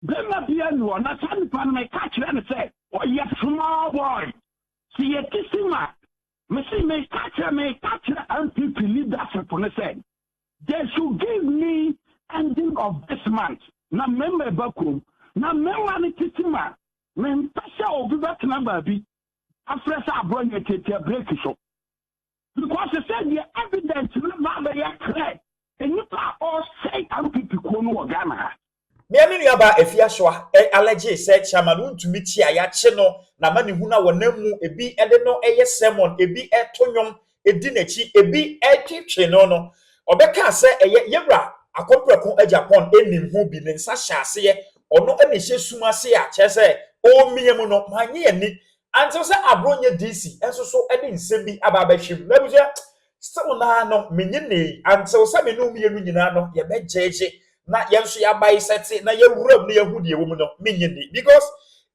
Bema Biano, and I can't find my catch and say, oh, yes, small boy. See a kissing man. Missy may catch and people leave that for say. They should give me ending of this month. Now, member Bakum, now, member kissing man. Men Pasha will be back number B. After Abronye take a break show. Because they said the evidence not very clear. And you are all say and people know Ghana. Me aba efiashwa allergy say chairman Wontumi tia ya che no na mani huna wonamu ebi ede no eye sermon ebi etonyom edi nachi ebi etwetwe no obeka say eye yebra akomprekon Agyapong enim ho bi ne nsa hyase ye ono ene hye sumase a che say o miyemu no manye ani until say Abronye DC enso so ede nsem bi aba ba hwem na still na no menyene until say me no miyenu nyina no ye be jeje na yenso ya bai seti na ye wuram na yehudie wo mu no menyene because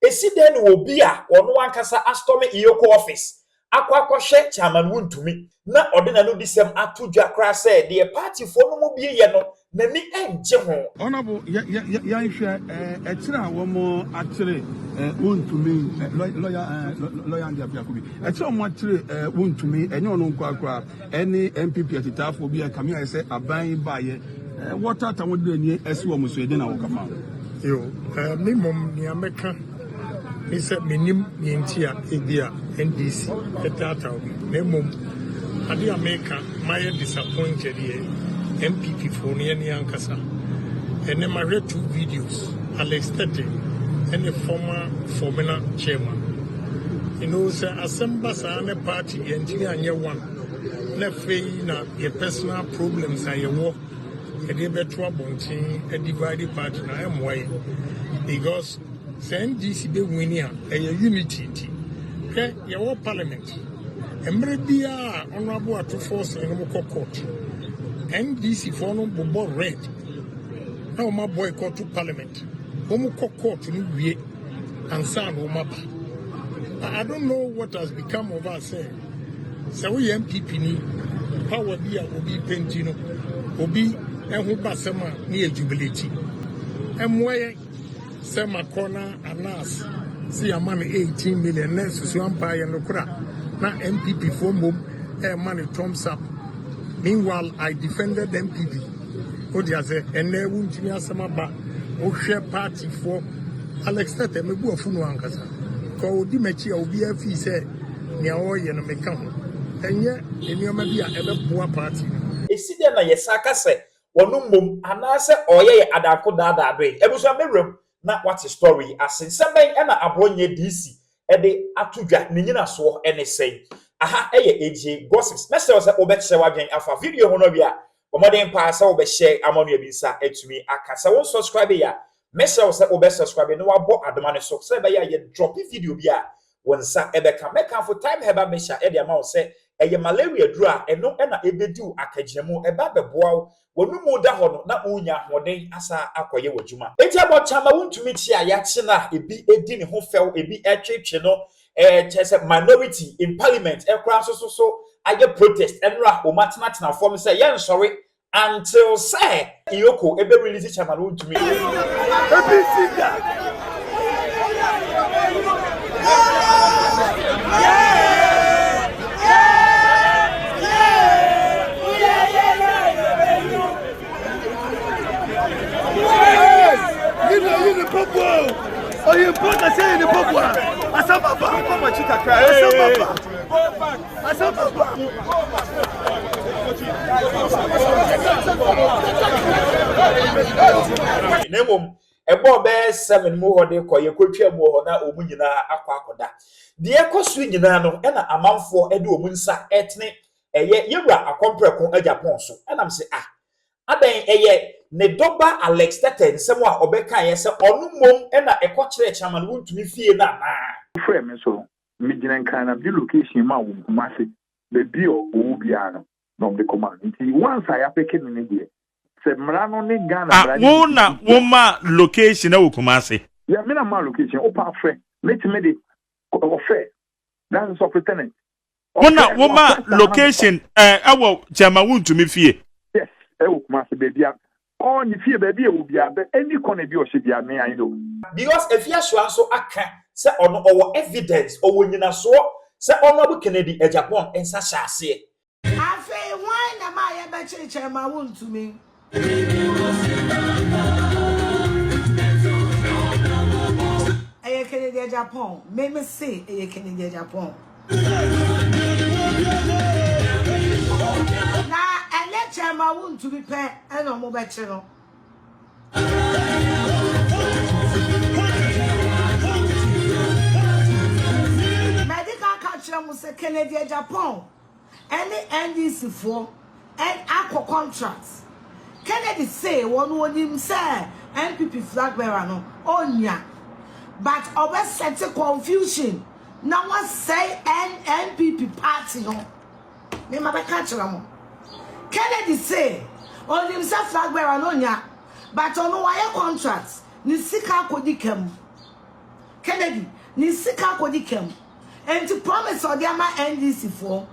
esi den wo bi a ono ankasa astome iyoko office akwa chairman Wontumi na odena no disem atudwa kra say the party fo no mo bi ye no na ni enje ho honorable ya hwe etira wo mo atire Wontumi lawyer and Yakubi etira mo atire Wontumi enye ono nkwa any MPP atitafo bi kamia say aban baye water tawo de ni esi wo muso ede na wo kama yo me mom ni ameka me say menim ni ntia ebia NDC etata me mom ade ameka my disappointed here MPP for ni ankasa and then I read 2 videos Alex Tete and the former chairman you know say assemble sa party engineer anye one na fei na your personal problems are your work a better bunting a divided party na why because send DC be winning a unity okay your parliament emre bia honorable to force en mo court NDC for no bobo red now my boycott to parliament omo court ni wie ansa no maba I don't know what has become of us so we MPP ni power bia obi pentino obi ehu basema ni jubility emwe sema corner anas see a man 18 million next so empire no kura na MPP for mom money thumbs up meanwhile I defended MPP odi ase ene wuntimi asema ba o hwe party for Alex Tete mebu afunu ankasa ko odi machi a obi afi se ne awoye no meka ho enye enioma bi a ebeboa party esi de na yesaka se wonu mom anase oyeye adako dada abe ebuso mewrem na what story asensemben na Abronye DC ede atudwa ne nyina so ene sei aha eye AJ gossips message se obeche wadwen afa video ho no bia omoden pa se obehye amanu ebinsa etumi akasa won subscribe ya message se subscribe no wabo adoma ne so se be ya ye drop video bia wonsa ebeka meka for time heba mesha ede ama wo se eye malaria dura eno na ebediu akagyemu eba beboa wonu mu da ho no na unya hoden asa akoye wajuma enti abochama Wontumi tia ya chi na ebi edi ne ho few ebi etwetwe no chese minority in parliament ekra so aye protest enra o matena form say yen sorry until say iyoko ebe release chairman Wontumi Oh, you put the say in the book. Asaba, come on, chica cry. Asaba. Nemom ebo be 7 mu hode koye kwatwa mu ho na omu nyina akwakoda de ekosu nyina no e na amanfo ede omu nsa etne eye yewra akompreko Agyapong so enam se adan eye ne doba Alex Tete nsem a obeka ye se onu mom e na ekokire chairman Wontumi fie na frame so me gina kan na bi location ma wo kumase be bi o bia no the command nti once I apeke me ne se mrano ne Ghana wo na wo ma location na wo kumase ya me na ma location o pa frɛ let me de offer that is superintendent wo na wo ma location awo chairman Wontumi fie yes e wo kumase be bia on the fear baby will be any corner be or should be a me I know. Because if you are so aka say on our evidence or when you so say on Kennedy Agyapong and Sasha say. I feel why am I ever change my wound to me? A Kennedy Agyapong, make me say a Kennedy Agyapong. Now, I let my wound to be paid and no more better. Medical culture must say Kennedy Agyapong. Any NDC for and aqua contracts. Kennedy say one him say NPP flag bearer no onya. But always set a confusion. Now one say NPP party no. Me ma be catch am. Kennedy say on himself flag bearer no nya. But on wire contracts ni sika kodikem. Kennedy ni sika kodikem. And to promise or the NDC for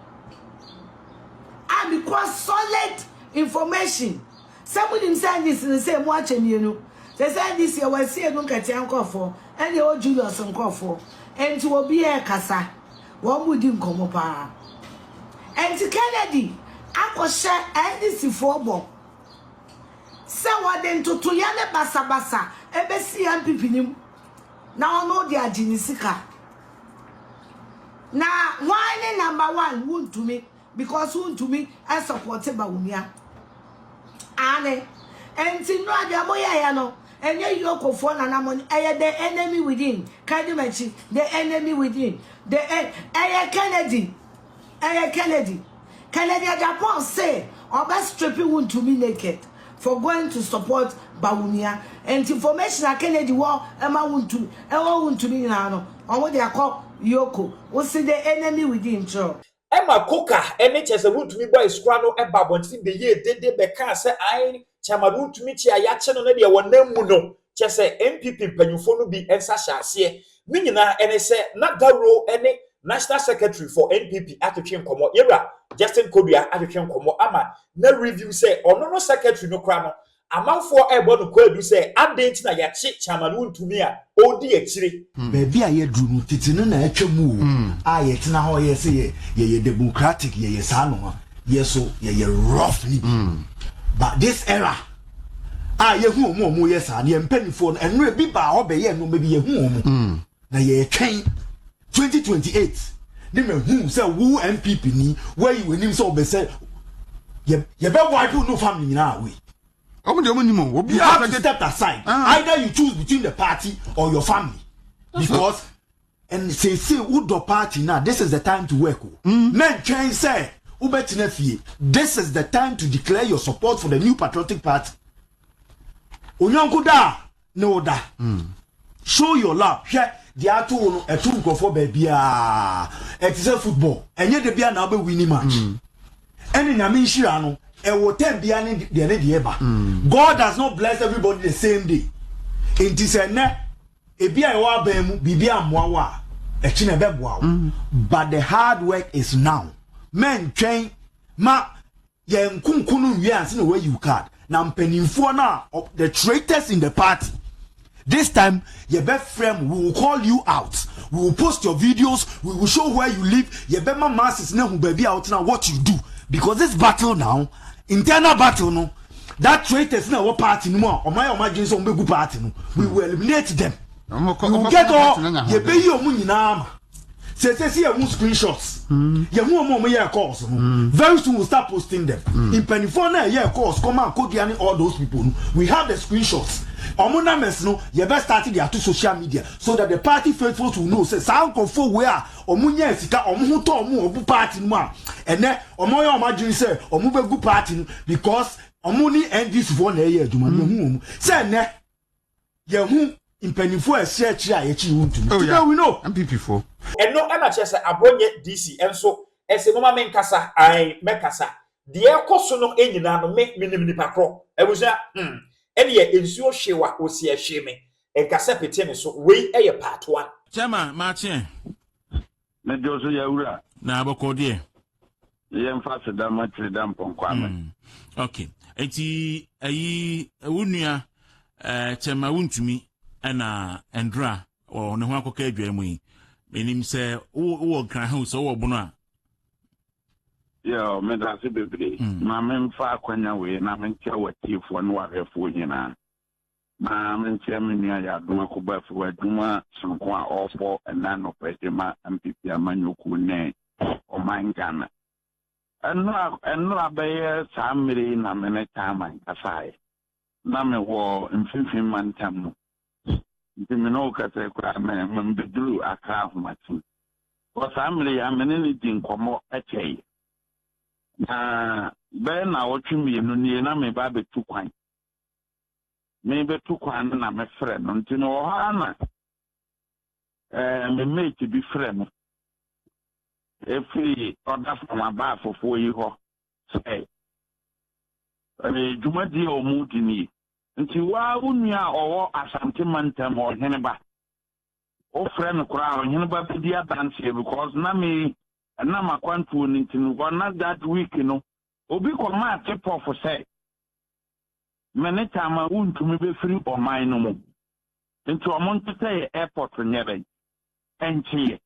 because solid information. Somebody himself this in the same watching you know. They said this year was see no katian for and the old Julius and for and to obi e kasa one would dim come pa. And to Kennedy, I could share NDC for bo. So what then to yane basa basa ebesi MPP nim. Now no dia jinisika. Now why number one Wontumi because Wontumi I supported Bawumia. Ane and no Agyapong no and you yoko for na namon the enemy within. Can you mention the enemy within? The Kennedy. Kennedy Agyapong say oba stripping Wontumi naked for going to support Bawumia and information that Kennedy war Emma Wontumi na no on what they are called Yoko. What's the enemy within Joe? Emma Coca, any chess a Wontumi boy scrano and babontin the year did they beca say I Chamarun to meet ya yachan on the one name muno. Chess a MPP penufonu be and Sasha see. Minina and say not that role any National Secretary for NPP Agyapong Komo era Justin Kobia Agyapong Komo ama no review say or no secretary no crano. Among for a bon do say update na ya chi Chamarun to me a odi actually. Baby I drew titino na etwemu a yetina ho ye say ye democratic ye sano ye so ye rough ni but this era ye hu mo ye sa ne mpanifo no enre bi ba ho be ye no maybe ye hu mo na ye twen 2028 ne me hu say wo MPP ni where you nim so be say ye be wipe no family na we. You have to step aside. Either you choose between the party or your family. Because and say who the party now, this is the time to work. Men can say this is the time to declare your support for the new patriotic party. Onyankuda no da. Show your love. Here the atu a two go for baby it's a football. And yet the bia now be winning match. And in Aminshirano God does not bless everybody the same day. It is a ne but the hard work is now. Men train ma yen kunkunu wians no way you card. Now penifo na the traitors in the party. This time your best friend will call you out. We will post your videos, we will show where you live. Your best masses know who baby out now what you do. Because this battle now, internal battle no, that traitors now what party no more, or my jeans on big party no, we will eliminate them. We will get all ye pay your money now. Say your screenshots. You more year calls. Very soon we'll start posting them. In Penifona year calls, come and code all those people. We have the screenshots. Omuna mesno, you best start their two social media so that the party faithfuls will know. Say sound confo where omunya sika omu to omu obu party no and then omoya imagine say omu be good party because omuni end this for na year aduma hu say ne ye hu impenifo e search a ye chi Wontumi. Today we know MPP4 and no ana che say Abronye DC enso ese mama menkasa ai mekasa de ekoso no enyina no me minim nipa kro ebusa ene ye ensuo hwewa osi ahweme enkasa pete ne so we eye part 1 chama mache na joso ya ura na aboko de ye mfase da matre da mponkwa okay enti ayi wonua chema Wontumi na Endra o ne ho akoka adwa mu yi menim se wo kan ho so wo bono a yo me da se bebre na me mfa akwanya we na me ntia watifo no wahwefo nyina na me ntia me nua ya doma ko ba fi waduma sonko a ofo na no pɛdema MPP amanyoku ne o mangana enra be samiri na me ne tama kasai na me wo mfimfim mantam no ndimi no kata kwa me mbeduru aka ahomati o samiri ya me ne din komo akei na be na wotwimi no nie na me ba betu kwan me betu kwan na me frɛ no ntino wo ha na me mate bi frɛ no efi oda from ba fofo yi ho say jumadi o mudi ni nti wa unua owo asante mantam o hene ba o frɛ no kura o hene ba bi dance because na me na makwantu ni ntino go na that week no obi koma tip off say mene tama Wontumi be free o man no mo nti o mo ntete airport nyebe enchie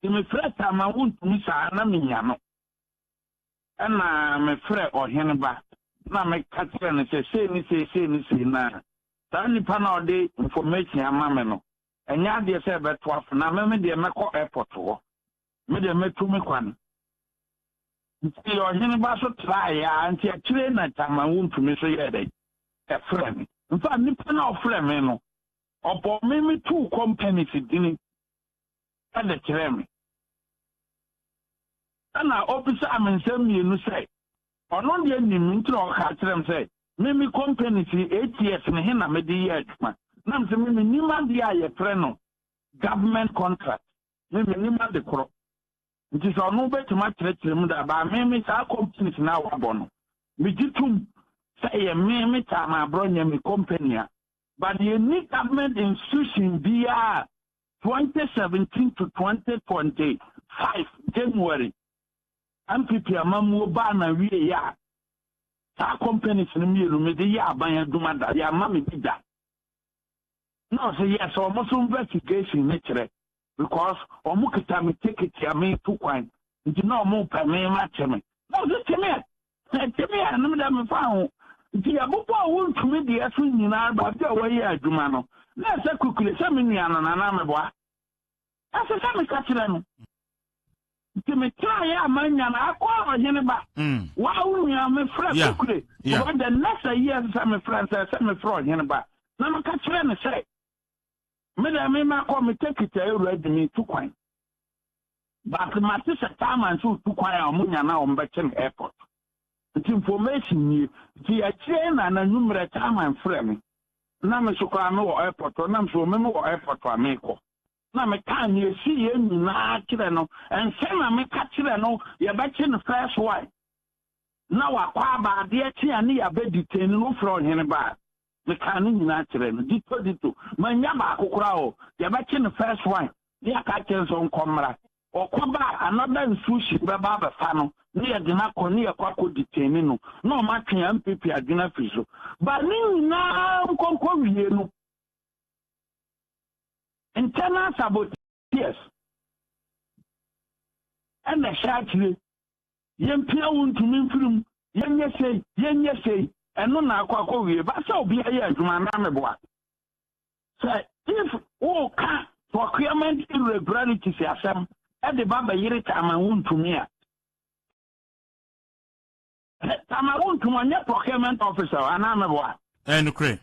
me frɛ tama Wontumi sa na menya no ana me frɛ o hene ba na me katere no se ni na ta nipa na o de information ama me no enya de se be to af na me de mekɔ airport ho me de metu me kwan nti o hene ba so try ya nti akire na tama Wontumi so ye de e frɛ me nfa nipa na o frɛ me no obo me two companies dini ade kire me ana officer amensem mienu say ono de nim ntro o ka kirem say me company ti 8 years ne he na me de ye aduma na me me nima de aye pre no government contract me nima de kro nti so no betuma kire mu da ba me sa company na wa bono me gitum say ye me ta ma Abronye me company a but the new government institution via 2017 to 2025 January MPP amamu ba na wie ya ta companies ni miru me de ya ban aduma da ya ma me bida no say yes o mo so investigation ne kire because o mo kita me ticket ya me to kwan nti no mo pa me ma cheme no so cheme na me da me fa ho nti ya bobo Wontumi de aso nyina ba de wa yi aduma no na se kukule se me nua no na me boa ase se me ka kire no nti me try ya manya na akwa hene ba wa unua me frɛ kukule but the next year se me frɛ se me frɛ hene ba na me ka kire ne se me da me ma ko me take it ready me to kwan but ma se time and so to kwan a munya na o mbɛkye airport the information ni ti akire na number time and frɛ me na me so kwa me wo airport na me so me wo airport a me ko na me kan ye si ye nyina kire no en se na me ka kire no ye bɛkye no first one na wa kwa ba de akyi ani ya be detain no frɛ hene ba me kan nyina kire no dito manya ba akokora o ye bɛkye no first one ya ka kire so nkomra okoba another institution be ba fa no ni ye dina ko ni ye kwa detain no na o ma twen MPP adina fiso ba ni na nkonko wie no internal sabotage and the shakiri yempia Wontumi mfirum yenye sei eno na akwa wie ba se obi aye adwuma na meboa say if o ka procurement irregularities asem e de baba yire tama Wontumi a tama Wontumi anya procurement officer ana meboa enukre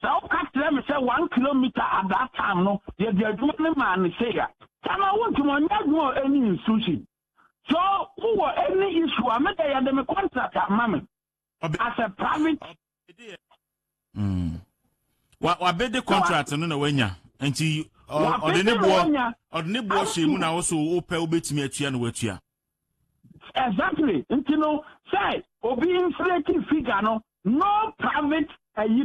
so ka me say 1 kilometer at that time no ye de adwuma man say ya tama Wontumi anya go any institution so who any issue ameda ya dem contract amame as a private wa be the contract no na wanya nti ordinary shemu na also ope obetimi atua na watua exactly nti no say obi inflating figure no private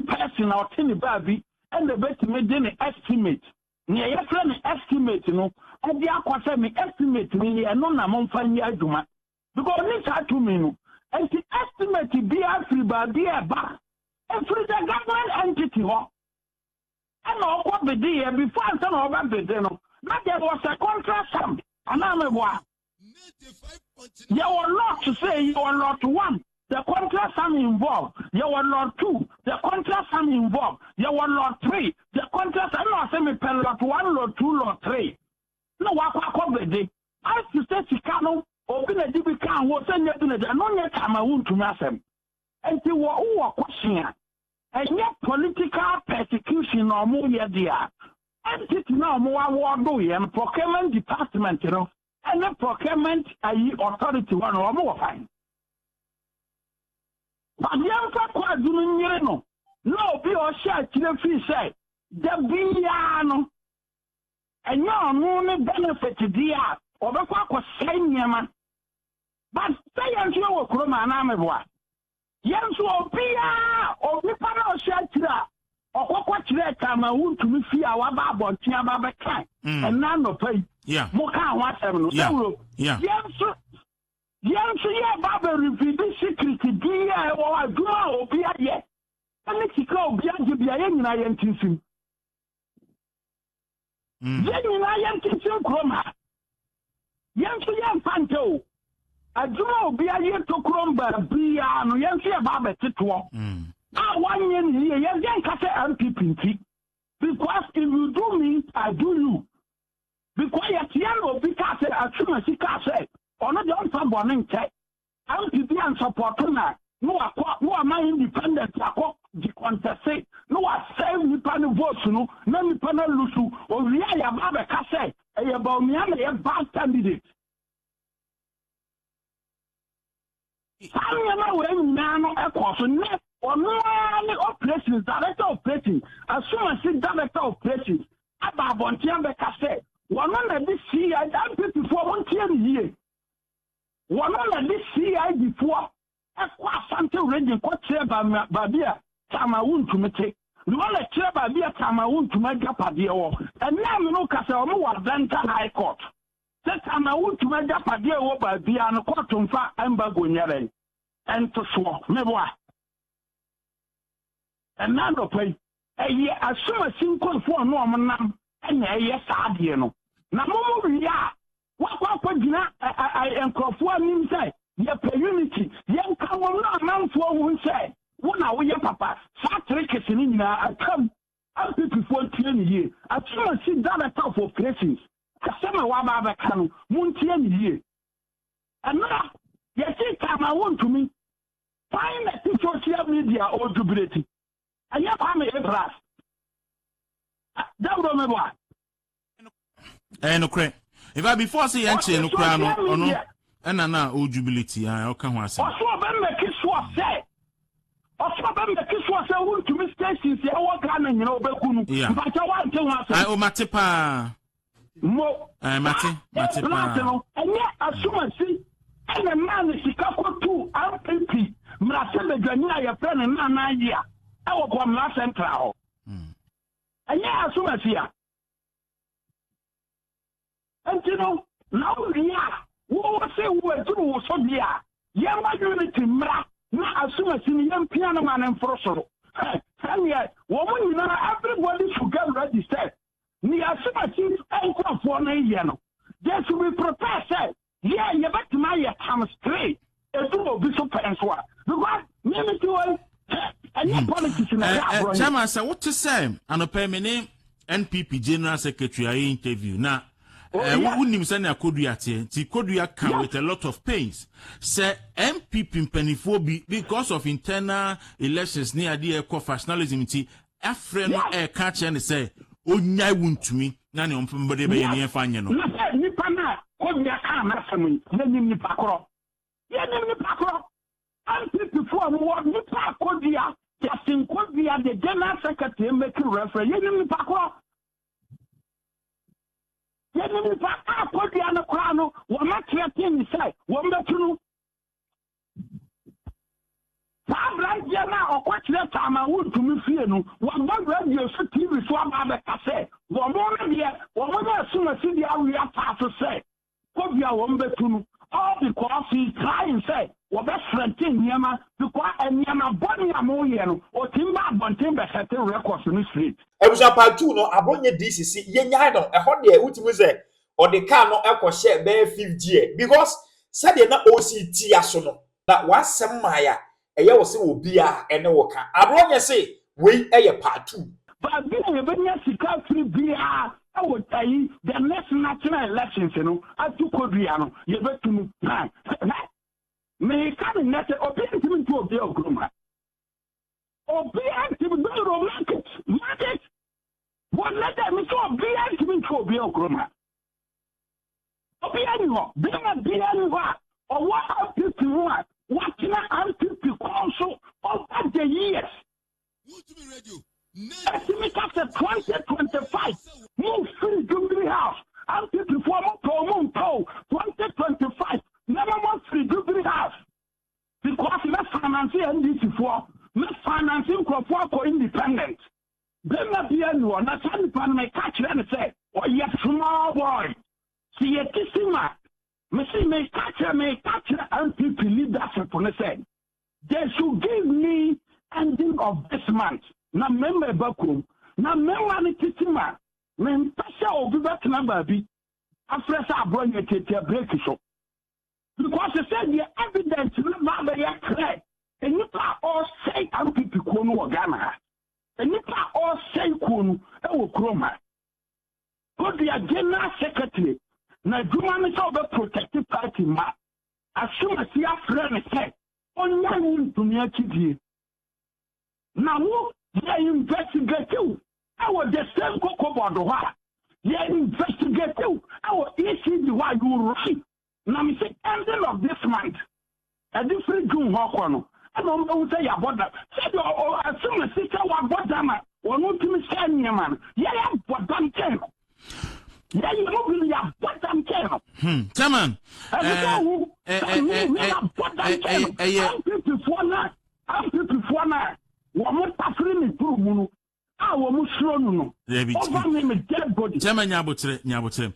person or tiny baby and the betimi dey estimate ni ye friend estimate no e dey akwase me estimate ni no na mo mfa nyi adwuma because ni sa to me no And the estimate to be a free by be a bar. And through the government entity, and all what the day before I turn over the dinner, that there was a contract sum. And I'm a one. You are not to say you are not one. The contract sum involved. You are not two. The contract sum involved. You are not three. The contract sum not say me pen lot one, lot two, lot three. No, what cover the day. As to say Chicano, open a DB can was send it in the no yet time I want to mass them. And you were all questioning. And yet political persecution or more there. And it's now more war doing and procurement department, you know, and the procurement authority one or more fine. But the answer quite doing no. No, be or share to the fee say, the Biano. And your only benefit to the art or the quack was saying, man. But say until you will come and I'm a boy. Yes, or Pia or Ripano Shatira or what time I want to be fear our Baba Tiaba and none of pay. Yeah. Moka wants them. Yeah. Yes, Baba repeat the secret to be or a girl or be a yet. And it's a call beyond to be a young I am teaching. Then I am teaching Chroma. Yes, Panto. I do not be a year to crumble, be no young Baba Titwa. Now, 1 year here, young Cassa and PPT. Because if you do me, I do you. Because at the end of the castle, as soon as he said, or not on someone in tech, I'm to be unsupported. No, am I independent? I call the contest. No, I save me panel votes, no, me panel lusu, or really about a cassette, about me, I'm a bad candidate. I'm not man of person, or no operations, director of operations. As soon as the director of operations, about Bontiambe cassette, one on this CI, I'm pretty for 1 year. One on this CI before. Something ready, what chair by Babia, Tama Wontumi. You want a chair by Babia, Tama Wontumi, Gapadio, and now you know Casamo was then High Court. That Tama Wontumi, Gapadio, by Biano Court, and Bagunyere, and to swap, Mewa. And now the play. A year as soon as simple for Norman, and a yes, Adiano. Now, Momo, what would I am conforming inside? Your unity, young come on, man for who say, one hour, your papa, Saturday, I come, I'll be before 20 years. I try to sit down at top of places. Customer Wababa can, 1 year. And now, you see, time I want to me, find a social media or jubility. And you have a brass. Don't remember what. No, crack. If I before say, answer no crown or no. And now, old jubility, I'll come once. Also, Ben McKiswa said, also, Ben McKiswa said, want to mistake since I walk on and you know, Bekunu. Yeah, but I want to answer. I Matipa. Mo, Matipa. And yet, as soon as see, and a man is Chicago too, RPP, Marcel Gania, your friend, and an idea. I will come last central. And yet, as soon as here. And you know, now we are. What say we do so dear? Yama unity mra, na as soon as in young piano man and Frosoro. And yet, woman, everybody should get registered. Ni as soon as you enter for a year. There should be prepared, say, yeah, you back to my time straight. A two be so pencil. Because, maybe to and your politics in the Chama, sir, what to say? And a permanent NPP General Secretary interview now. Wouldn't send a Koduate, Koduya come with a lot of pains. Say MPP peniphobi because of internal elections near the co-fashionalism. A friend a catch and say, oh, I won't to me, none of them, but they may be fine. Nipana, Koduya come after me, then you Nipacro. Yeah, Nipacro. MPP for what Nipa Kodia, Justin Kodia, the General Secretary, making reference, Nipacro. Yenni pa akodi ana kwa no wo makiate ni sai wo mbetunu Sabran jana okwatire tama Wontumi fie no wo radio so TV so aba ka se wo mo na asuma si dia wi afa so se ko bia wo mbetunu all because he trying say best friend Yama, because and Yama Bonnie Amoyano, or Timba Bontimba set a record in the street. I was about to know Abronye DCC, Yanyano, a hot day, which was there, or the car no echo share bare 5G, because said you're not OCT asono, that was some Maya, a year was will be and no worker. Abronye say, we a part 2. But being a very free beer, I would tell you the next national elections, I took Codriano, you bet to me. May come in that opinion to a bill, Gruma. Or be active in the market. What let them so be active into a bill, Gruma. Or be anyone, be anyone, or what have people want, what can I people also over the years? Wontumi radio. Estimate after 2025, move free Jubilee House. I'm people for more 2025, never more free Jubilee House. Because let's finance NDC for, let's financing for independent. Then not be anyone, that's how you can make catch and say, oh, yes, small boy. See a kissing mark. Missy may catch and people leadership on the same. They should give me ending of this month. Na member bakum na member ni titima men pasha obi betina baabi afresa Abronye tete break so because they said the evidence na ba ya clear enipa all say ampipi ko no Ghana enipa all say ko no e wo kroma go the general secretary na dwuma me so be protective party ma asuma si afre ne say onya Wontumi akidie na wo they investigate you. I was the same cocoa board. They investigate you. I was ECD why you right. Now, me say ending of this month. A different June Hawk. I don't know say about that. Said as soon as sister was bought them, or not to me say man. Yeah, but them can. Yeah, you don't really have bought them can. Chairman. I'm before now. Woman passing through Munu. I was no. Chairman Nyabotre.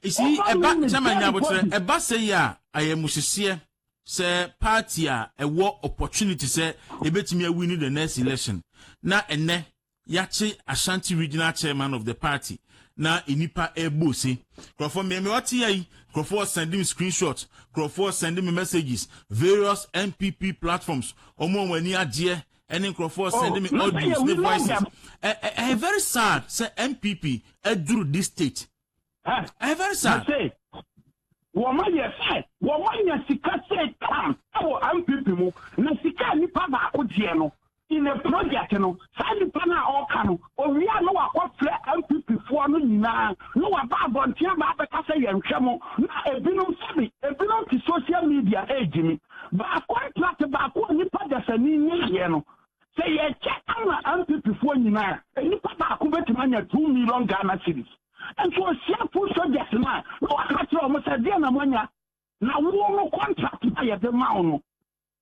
You see, Chairman Nyabotre, a bassaya, I am Musisia, say, party, a war opportunity, say, a bet me winning the next election. Na ene, Yachi Ashanti regional chairman of the party. Na inipa ebusi. Crawford me what ye, Crawford sending screenshots, Crawford sending me messages, various MPP platforms, Omo when you are dear. And in Crawford sending me audios, the voices. I very sad, say MPP, drew this state. I very sad. Woman, yes, woman, yes, say, come, our MPP, Nasika, Nipaba, Odiano, in a project, Sally Pana or Cano, or we are no MPP for no about Tiamba, Casa and Chamo, a binom Sammy, a binom to social media, Jimmy, but I quite like about Nipa, that's a new. Say a check on MPP for you now, and you put back over to money 2 million Ghana cedis. And so a simple subject now, no, I can't almost a dear Namania. Now, we won't contract by the mound.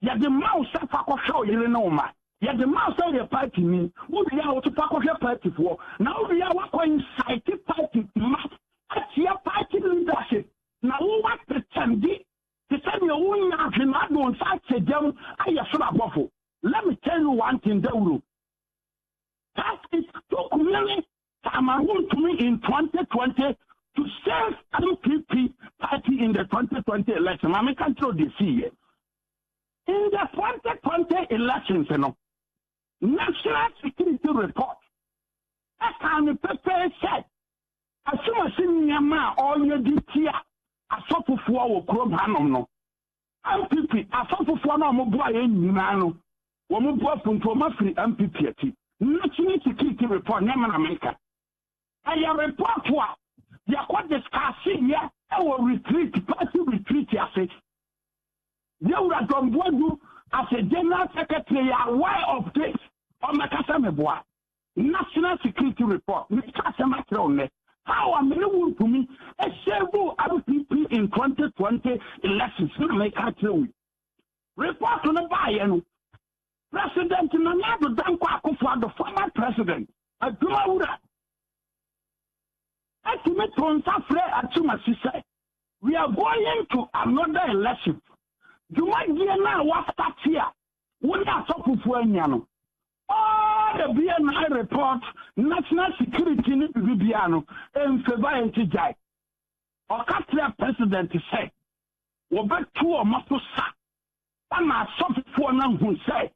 Yet the mouse that Paco show you know, ma. Yet the mouse of your party me, what we are to Paco your party for. Now we are going inside party, at your party leadership. Now, what pretend to tell you, we are not going to say, them, I have waffle. Let me tell you one thing, Deuru. That is so clearly Wontumi in 2020 to save MPP party in the 2020 election. I can't throw this here. In the 2020 elections, National Security Report, I can prepare said, as soon as you know all your DTR, I saw for our Chrome Hanom. MPP, I saw for no mobile in Nano. Woman brought from free MPP. National Security Report, name in America. I have a report to they are quite discussing here. Our retreat, party retreat, I say. They would have done what do as a general secretary aware of this on the Casameboa. National Security Report, Mr. Casamacron. How am I going to me a several MPP in 2020 elections? Make a true report on the buy. President Nanyado Danko for the former president, Adumawura. We are going to another election. Jumanji na wa start here. When are so fufuanyano. All the BNI report, national security ni bibiano, in favor anti-jai. Or president say, Wobet two or Matosa. And my soft for none who say,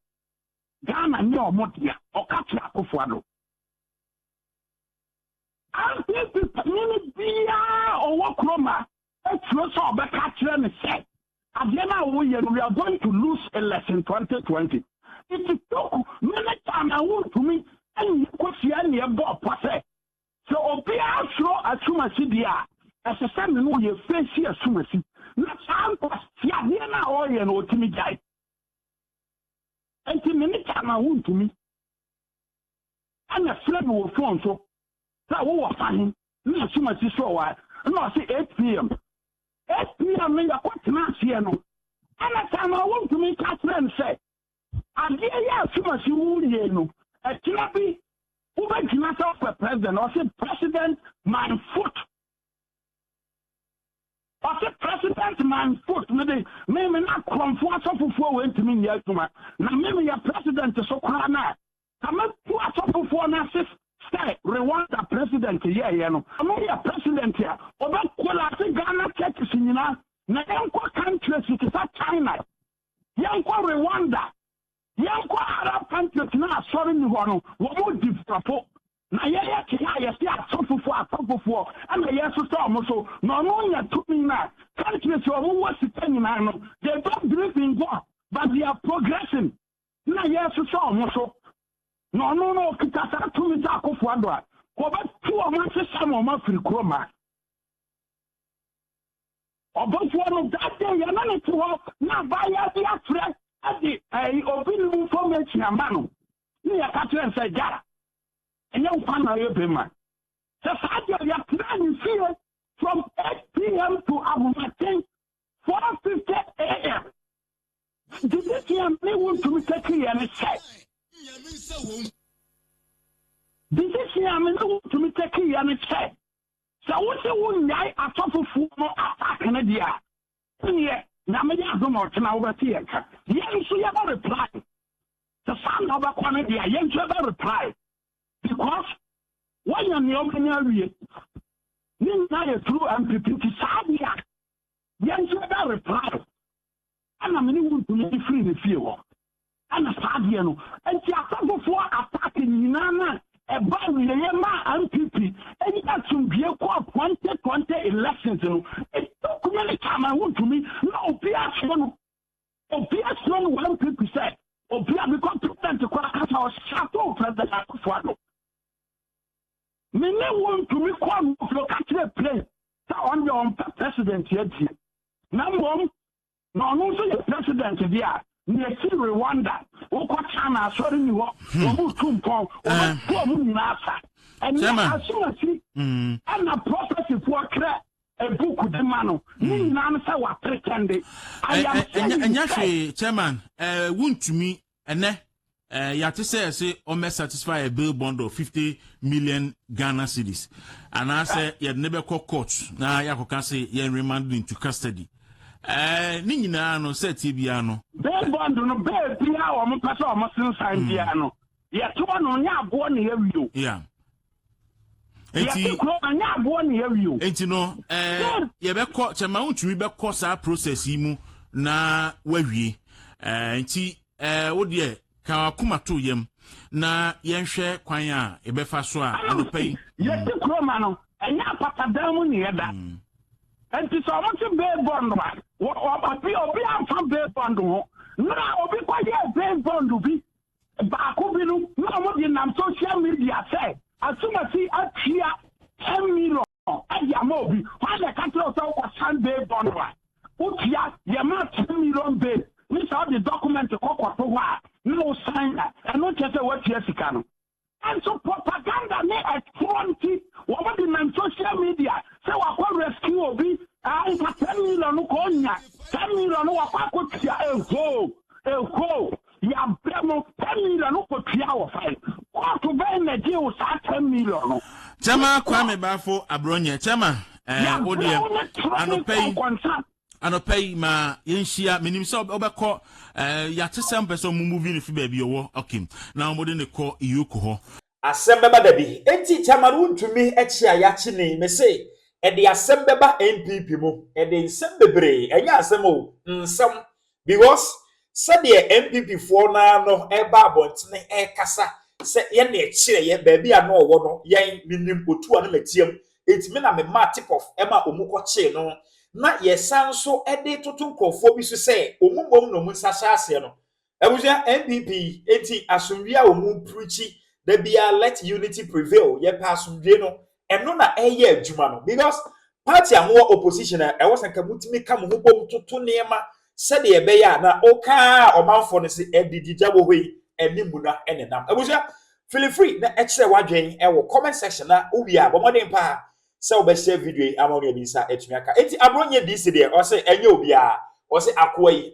Ghana no motia, or Katria Kufuano. I think the community or Wakroma, it's not so back and say, Again, we are going to lose election 2020. It took many times I want to me and you could see any about passe. So, Obia show as soon as as a son, no, you face here as soon as not time for Siana or you know to me, guy. And the minute time I want to me, and a friend will phone so that was fine. No, as soon as you saw why, no, I say 8 p.m. 8 p.m. in the quarter here, no. And a time I want to make a friend say, and yeah, as soon as you will, know, a therapy, who makes myself a president, or say president, man foot. Or say president, man foot. Maybe not comfort of before went to me, yes, now maybe your president is so crana. I'm not too much for an stay, Rwanda president here, you know. I'm not a president here. Or that quality Ghana churches in now countries, it is China. Yanko Rwanda. Yanko Arab countries now, sorry, you want to develop. Now, yeah, see, I suffer for, and I yes, so no, you took me now. Countries who was sitting now, they don't believe in God, but they are progressing. Now, yes, so. No, Kitasa to me, Taco Fwadwa. Go back 2 months, some of my free chroma. About one of that day, you're not to walk, now by the threat at the opinion formation, a man. You are catching and say, Gara. And you find a payment. The fact that you are planning here from 8 p.m. to Abronye, 4:50 a.m. Did you see a want to take here and say? This is here to me take here and say. So what you wouldn't die a top of food no attack in a dear. Yeah, now maybe I don't know to over here. Yes, you have a reply. The son of a quantity, yes, you have a reply. Because when you're in the open area, you know a true MPP to Sabia. Yes, you have a reply. And I'm going to make free the field. And a Sabiano, and she has before attacking Nana, a Barry, MPP, and you got to be a 2020 elections. It took many time I want to me, no, Piason, or Piason, one people said, or Pia become president to Quackers or Chateau President Fuano. Many want to me come of your country place, on your own president yet. Number one, no, the president here. Near Rwanda, or China, sorry, you walk, or Mutumpo, or Nasa. And as soon as he and a prophecy for a book with the man, none say what pretending. I am and yes, Chairman, Wontumi, and you have to say, almost satisfy a bill bond of 50 million Ghana cedis. And I say, you had never called courts. Now, you can say, you're remanded into custody. Nina no set Tibiano. Bell bond no bell, Pia or Mupaso, Muslim Sandiano. Yet one on your born here you. Yeah. Ain't born here you. Ain't you know, you better caught a mount to be course our process imu na we. Ain't he, oh dear, Kawakuma to yem. Na yen share quanya, a befaswa, and pay. Yes, the Cromano, and now Papa Damon near that. And to so much a bed bond, or be from bed bond. Now, be quite a bed bond to be. Bakubinu, no more than social media say. As soon as he up here, 10 million, Agyapong, why the country of Sunday bond? Utia, Yama 10 million bed. We saw the document to Cocoa, no sign, and not just a word Jessica. And so propaganda may at 20, what in social media. So I will rescue or be, I 10 million, 10 million, go. Ya bremo 10 million ko tia wo fine. What to buy na deal with 10 million. Chama Kwame Bafo Abronye. Chama, anopay ma yenhia menim se obekọ yate sem person movie no fi baby owo okay na omode ne kọ iyoko ho asem beba da bi enti chamaru Wontumi echi ayachi ne me say e de asem beba NPP mu e de nsem bebre enya asem o nsem because said the NPP for na no eba abontene e kasa se ye na echire ye baby ano owo no ye minim otu anu metiam etimi na me ma tip of ema omuko che no na ye sanso e de totu nkofo bi so se omumom no mu nsasha ase no ebuja NPP enti asumwia omu preachi there be a let unity prevail ye pasumdwe no eno na eye adwuma no because party anwo opposition e was nka mutimi ka mo hobom toto nema said ye be ya na oka omanfo no se edidija wo hoi enimu na enenam ebuja feel free na ekire wadwen e wo comment section na owi a bomodin pa se wo be share video amon bi sa etumi aka enti Abronye dc de o se enye obi a o se akwai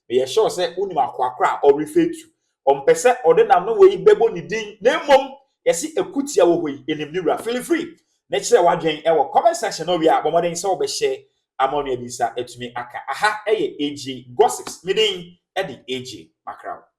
be ye sure se unim akwakra or refer to ompese odinam no we bebo ni din na mom yesi ekutia wo hoi enimniwura feel free na ekire wadwen e wo comment section owi a bomodin se wo be share amon bi sa etumi aka aha eye AG gossips midin e di AG Magraheb